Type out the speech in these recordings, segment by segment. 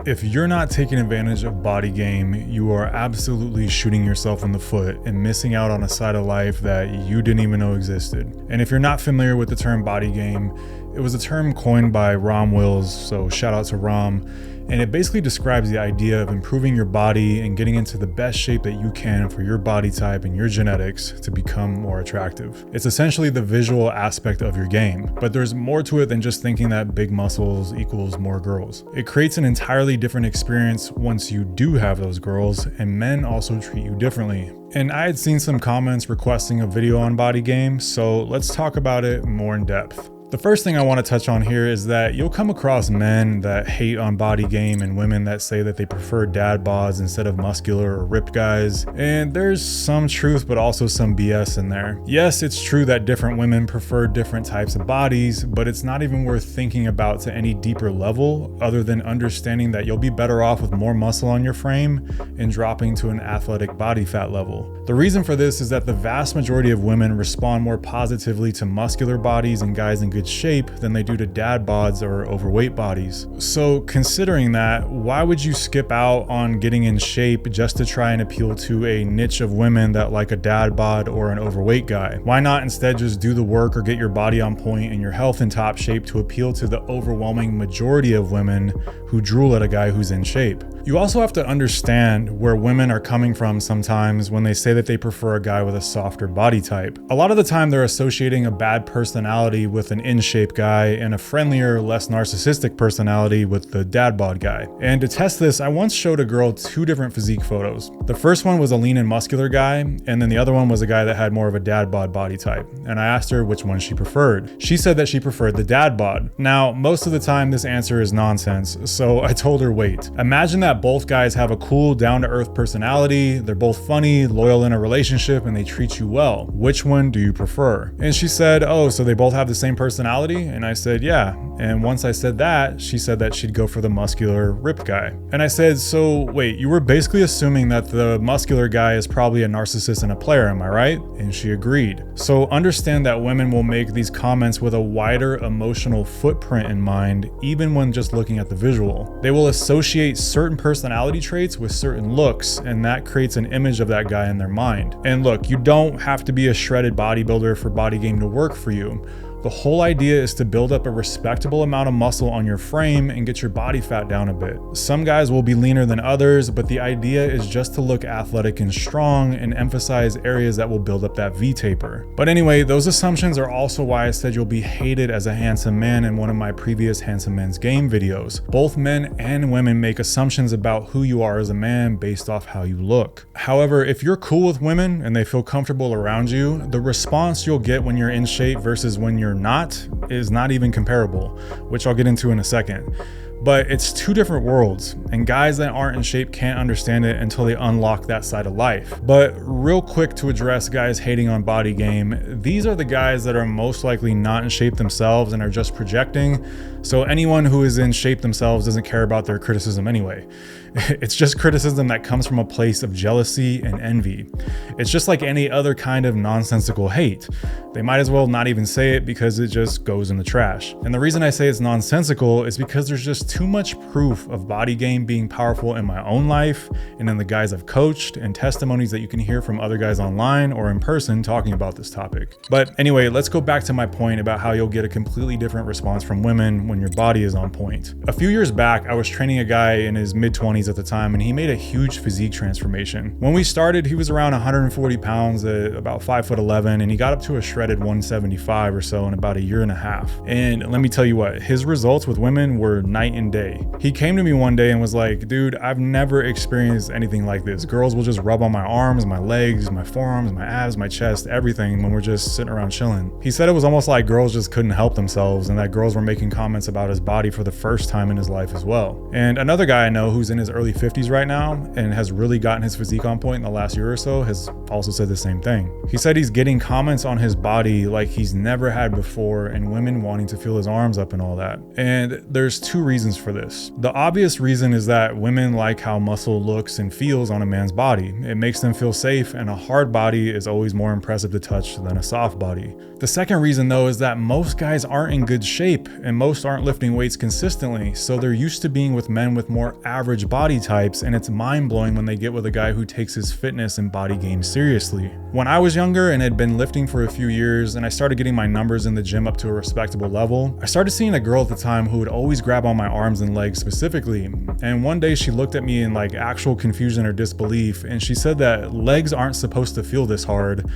If you're not taking advantage of body game, you are absolutely shooting yourself in the foot and missing out on a side of life that you didn't even know existed. And if you're not familiar with the term body game, it was a term coined by Rom Wills, so shout out to Rom. And it basically describes the idea of improving your body and getting into the best shape that you can for your body type and your genetics to become more attractive. It's essentially the visual aspect of your game, but there's more to it than just thinking that big muscles equals more girls. It creates an entirely different experience once you do have those girls, and men also treat you differently. And I had seen some comments requesting a video on body game, so let's talk about it more in depth. The first thing I want to touch on here is that you'll come across men that hate on body game and women that say that they prefer dad bods instead of muscular or ripped guys. And there's some truth, but also some BS in there. Yes, it's true that different women prefer different types of bodies, but it's not even worth thinking about to any deeper level other than understanding that you'll be better off with more muscle on your frame and dropping to an athletic body fat level. The reason for this is that the vast majority of women respond more positively to muscular bodies and guys in good shape than they do to dad bods or overweight bodies. So considering that, why would you skip out on getting in shape just to try and appeal to a niche of women that like a dad bod or an overweight guy? Why not instead just do the work or get your body on point and your health in top shape to appeal to the overwhelming majority of women who drool at a guy who's in shape? You also have to understand where women are coming from sometimes when they say that they prefer a guy with a softer body type. A lot of the time they're associating a bad personality with an in-shape guy and a friendlier, less narcissistic personality with the dad bod guy. And to test this, I once showed a girl two different physique photos. The first one was a lean and muscular guy, and then the other one was a guy that had more of a dad bod body type. And I asked her which one she preferred. She said that she preferred the dad bod. Now, most of the time this answer is nonsense, so I told her wait. Imagine that both guys have a cool, down-to-earth personality, they're both funny, loyal in a relationship, and they treat you well. Which one do you prefer? And she said, oh, so they both have the same personality? And I said, yeah. And once I said that, she said that she'd go for the muscular, ripped guy. And I said, so wait, you were basically assuming that the muscular guy is probably a narcissist and a player, am I right? And she agreed. So understand that women will make these comments with a wider emotional footprint in mind, even when just looking at the visual. They will associate certain personality traits with certain looks, and that creates an image of that guy in their mind. And look, you don't have to be a shredded bodybuilder for body game to work for you. The whole idea is to build up a respectable amount of muscle on your frame and get your body fat down a bit. Some guys will be leaner than others, but the idea is just to look athletic and strong and emphasize areas that will build up that V-taper. But anyway, those assumptions are also why I said you'll be hated as a handsome man in one of my previous Handsome Men's Game videos. Both men and women make assumptions about who you are as a man based off how you look. However, if you're cool with women and they feel comfortable around you, the response you'll get when you're in shape versus when you're not is not even comparable, which I'll get into in a second. But it's two different worlds, and guys that aren't in shape can't understand it until they unlock that side of life. But real quick to address guys hating on body game, these are the guys that are most likely not in shape themselves and are just projecting, so anyone who is in shape themselves doesn't care about their criticism anyway. It's just criticism that comes from a place of jealousy and envy. It's just like any other kind of nonsensical hate. They might as well not even say it because it just goes in the trash. And the reason I say it's nonsensical is because there's just too much proof of body game being powerful in my own life and in the guys I've coached and testimonies that you can hear from other guys online or in person talking about this topic. But anyway, let's go back to my point about how you'll get a completely different response from women when your body is on point. A few years back, I was training a guy in his mid-20s at the time, and he made a huge physique transformation. When we started, he was around 140 pounds at about 5'11", and he got up to a shredded 175 or so in about a year and a half. And let me tell you what, his results with women were night and day. He came to me one day and was like, dude, I've never experienced anything like this. Girls will just rub on my arms, my legs, my forearms, my abs, my chest, everything when we're just sitting around chilling. He said it was almost like girls just couldn't help themselves and that girls were making comments about his body for the first time in his life as well. And another guy I know who's in his early 50s right now and has really gotten his physique on point in the last year or so has also said the same thing. He said he's getting comments on his body like he's never had before and women wanting to feel his arms up and all that. And there's two reasons reasons for this. The obvious reason is that women like how muscle looks and feels on a man's body. It makes them feel safe, and a hard body is always more impressive to touch than a soft body. The second reason though is that most guys aren't in good shape, and most aren't lifting weights consistently, so they're used to being with men with more average body types, and it's mind-blowing when they get with a guy who takes his fitness and body game seriously. When I was younger and had been lifting for a few years, and I started getting my numbers in the gym up to a respectable level, I started seeing a girl at the time who would always grab on my arms and legs specifically, and one day she looked at me in like actual confusion or disbelief, and she said that legs aren't supposed to feel this hard,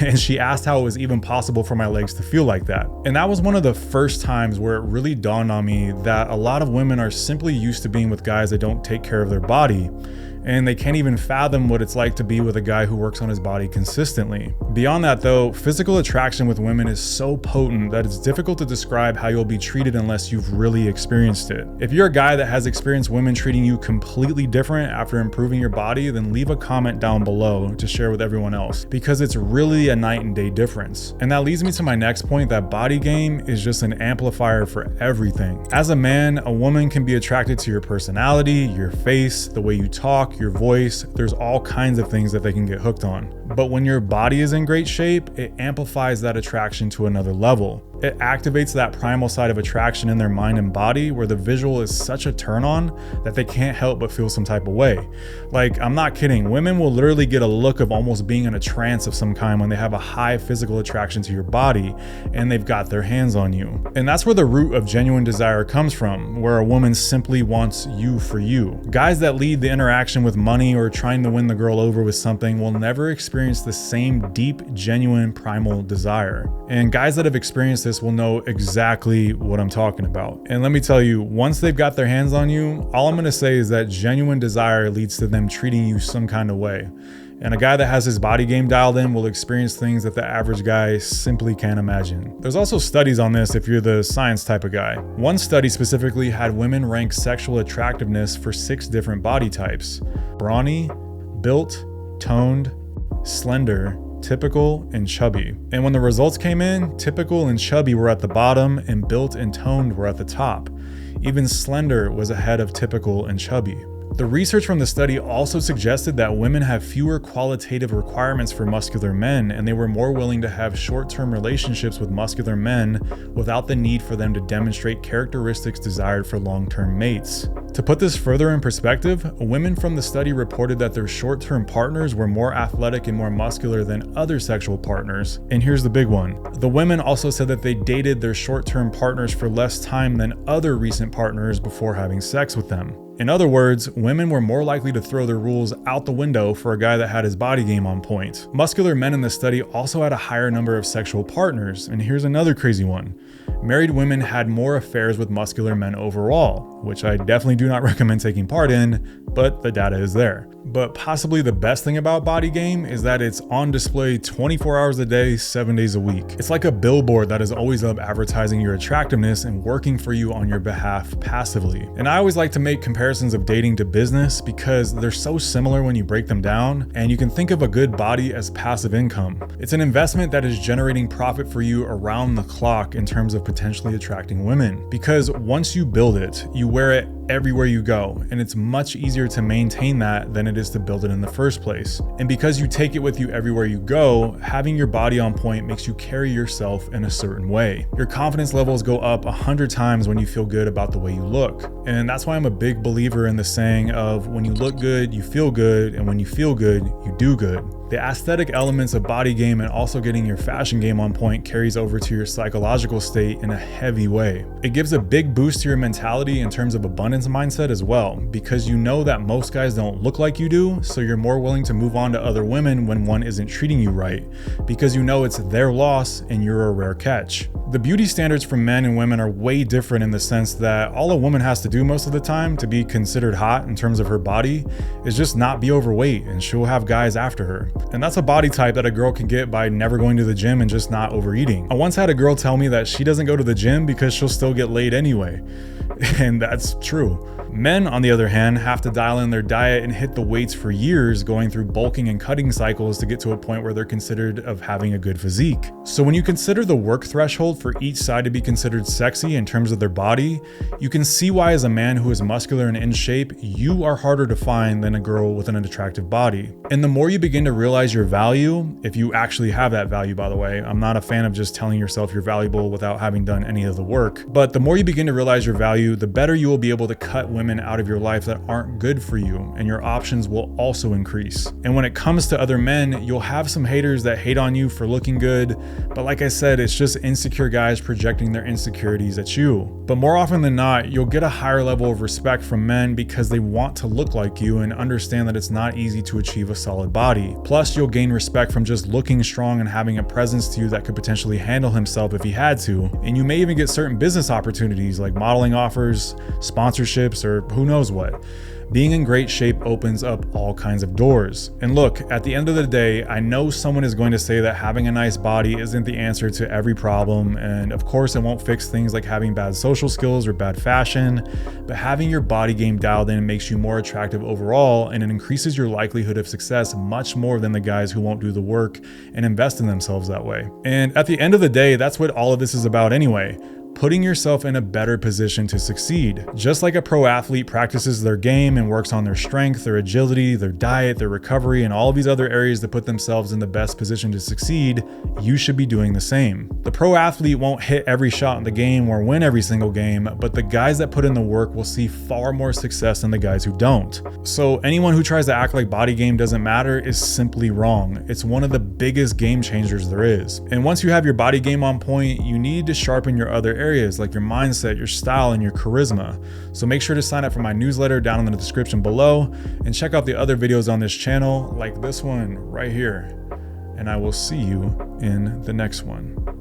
and she asked how it was even possible for my legs to feel like that. And that was one of the first times where it really dawned on me that a lot of women are simply used to being with guys that don't take care of their body, and they can't even fathom what it's like to be with a guy who works on his body consistently. Beyond that though, physical attraction with women is so potent that it's difficult to describe how you'll be treated unless you've really experienced it. If you're a guy that has experienced women treating you completely different after improving your body, then leave a comment down below to share with everyone else, because it's really a night and day difference. And that leads me to my next point, that body game is just an amplifier for everything. As a man, a woman can be attracted to your personality, your face, the way you talk, your voice. There's all kinds of things that they can get hooked on. But when your body is in great shape, it amplifies that attraction to another level. It activates that primal side of attraction in their mind and body, where the visual is such a turn on that they can't help but feel some type of way. Like, I'm not kidding, women will literally get a look of almost being in a trance of some kind when they have a high physical attraction to your body and they've got their hands on you. And that's where the root of genuine desire comes from, where a woman simply wants you for you. Guys that lead the interaction with money or trying to win the girl over with something will never experience the same deep, genuine, primal desire. And guys that have experienced this will know exactly what I'm talking about. And let me tell you, once they've got their hands on you, all I'm gonna say is that genuine desire leads to them treating you some kind of way. And a guy that has his body game dialed in will experience things that the average guy simply can't imagine. There's also studies on this if you're the science type of guy. One study specifically had women rank sexual attractiveness for 6 different body types: brawny, built, toned, slender, typical, and chubby. And when the results came in, typical and chubby were at the bottom, and built and toned were at the top. Even slender was ahead of typical and chubby. The research from the study also suggested that women have fewer qualitative requirements for muscular men, and they were more willing to have short-term relationships with muscular men without the need for them to demonstrate characteristics desired for long-term mates. To put this further in perspective, women from the study reported that their short-term partners were more athletic and more muscular than other sexual partners. And here's the big one. The women also said that they dated their short-term partners for less time than other recent partners before having sex with them. In other words, women were more likely to throw their rules out the window for a guy that had his body game on point. Muscular men in the study also had a higher number of sexual partners, and here's another crazy one. Married women had more affairs with muscular men overall, which I definitely do not recommend taking part in, but the data is there. But possibly the best thing about body game is that it's on display 24 hours a day, 7 days a week. It's like a billboard that is always up advertising your attractiveness and working for you on your behalf passively. And I always like to make comparisons of dating to business because they're so similar when you break them down, and you can think of a good body as passive income. It's an investment that is generating profit for you around the clock in terms of potentially attracting women. Because once you build it, you wear it everywhere you go, and it's much easier to maintain that than it is to build it in the first place. And because you take it with you everywhere you go, having your body on point makes you carry yourself in a certain way. Your confidence levels go up 100 times when you feel good about the way you look. And that's why I'm a big believer in the saying of when you look good, you feel good, and when you feel good, you do good. The aesthetic elements of body game and also getting your fashion game on point carries over to your psychological state in a heavy way. It gives a big boost to your mentality in terms of abundance mindset as well, because you know that most guys don't look like you do, so you're more willing to move on to other women when one isn't treating you right, because you know it's their loss and you're a rare catch. The beauty standards for men and women are way different in the sense that all a woman has to do most of the time to be considered hot in terms of her body is just not be overweight, and she'll have guys after her. And that's a body type that a girl can get by never going to the gym and just not overeating. I once had a girl tell me that she doesn't go to the gym because she'll still get laid anyway. And that's true. Men, on the other hand, have to dial in their diet and hit the weights for years, going through bulking and cutting cycles to get to a point where they're considered of having a good physique. So when you consider the work threshold for each side to be considered sexy in terms of their body, you can see why as a man who is muscular and in shape, you are harder to find than a girl with an attractive body. And the more you begin to realize your value, if you actually have that value, by the way, I'm not a fan of just telling yourself you're valuable without having done any of the work, but the more you begin to realize your value, the better you will be able to cut women out of your life that aren't good for you, and your options will also increase. And when it comes to other men, you'll have some haters that hate on you for looking good, but like I said, it's just insecure guys projecting their insecurities at you. But more often than not, you'll get a higher level of respect from men because they want to look like you and understand that it's not easy to achieve a solid body. Plus, you'll gain respect from just looking strong and having a presence to you that could potentially handle himself if he had to. And you may even get certain business opportunities like modeling offers, sponsorships, or who knows what. Being in great shape opens up all kinds of doors. And look, at the end of the day, I know someone is going to say that having a nice body isn't the answer to every problem, and of course it won't fix things like having bad social skills or bad fashion, but having your body game dialed in makes you more attractive overall, and it increases your likelihood of success much more than the guys who won't do the work and invest in themselves that way. And at the end of the day, that's what all of this is about anyway. Putting yourself in a better position to succeed. Just like a pro athlete practices their game and works on their strength, their agility, their diet, their recovery, and all of these other areas to put themselves in the best position to succeed, you should be doing the same. The pro athlete won't hit every shot in the game or win every single game, but the guys that put in the work will see far more success than the guys who don't. So anyone who tries to act like body game doesn't matter is simply wrong. It's one of the biggest game changers there is. And once you have your body game on point, you need to sharpen your other areas like your mindset, your style, and your charisma. So make sure to sign up for my newsletter down in the description below and check out the other videos on this channel like this one right here. And I will see you in the next one.